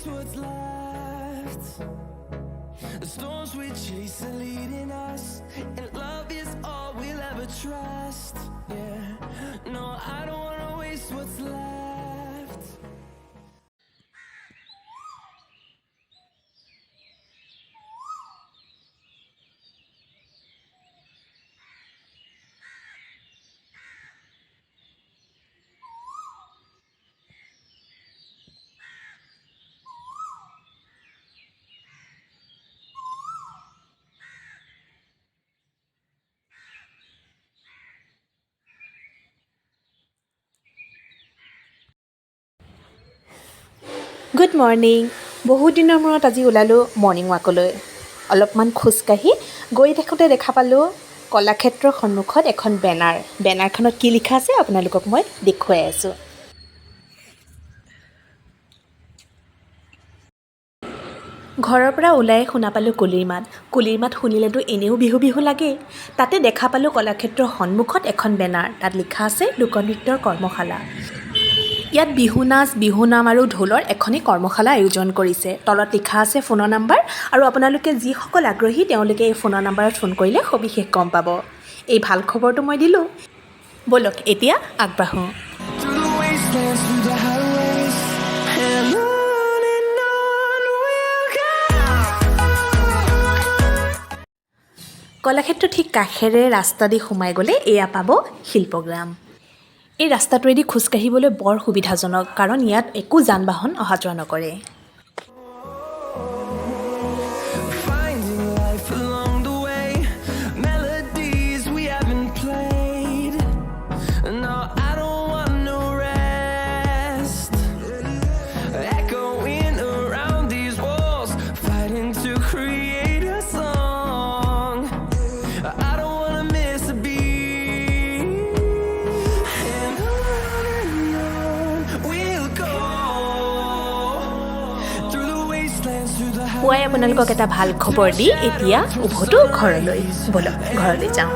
waste what's left. The storms we chase are leading us, and love is all we'll ever trust. Yeah, no, I don't wanna waste what's left. Good morning. বহুত দিনৰ মূৰত আজি ওলালোঁ morning ৱাকলৈ। অলপমান খোজকাঢ়ি গৈ থাকোঁতে দেখা পালোঁ কলাক্ষেত্ৰৰ সন্মুখত এখন বেনাৰখনত কি লিখা আছে আপোনালোকক মই দেখুৱাই আছোঁ। ঘৰৰ পৰা ওলাই শুনা পালোঁ কুলিৰ মাত শুনিলেতো এনেও বিহু বিহু লাগেই। তাতে দেখা পালোঁ কলাক্ষেত্ৰৰ সন্মুখত এখন বেনাৰ, তাত লিখা আছে লোকনৃত্যৰ কৰ্মশালা। ইয়াত বিহু নাচ, বিহু নাম আৰু ঢোলৰ এখনেই কৰ্মশালা আয়োজন কৰিছে। তলত লিখা আছে ফোনৰ নাম্বাৰ, আৰু আপোনালোকে যিসকল আগ্ৰহী তেওঁলোকে এই ফোনৰ নাম্বাৰত ফোন কৰিলে সবিশেষ গম পাব। এই ভাল খবৰটো মই দিলোঁ, ব'লক এতিয়া আগবাঢ়োঁ। Through the wastelands, through the highways, and on we'll go. Kalakshetra ঠিক কাষেৰে ৰাস্তা দি সোমাই গ'লে এয়া পাব শিল্পগ্ৰাম। এই ৰাস্তাটোৱেদি খোজকাঢ়িবলৈ বৰ সুবিধাজনক, কাৰণ ইয়াত একো যান বাহন অহা যোৱা নকৰে। Finding life along the way, melodies we haven't played. No, I don't want no rest. Echoing around these walls, fighting to create a song. I don't wanna miss a beat. And on we'll go. Through the wastelands, through the পুৱাই আপোনালোকক এটা ভাল খবৰ দি এতিয়া উভতো ঘৰলৈ। ব'লক ঘৰলৈ যাওঁ।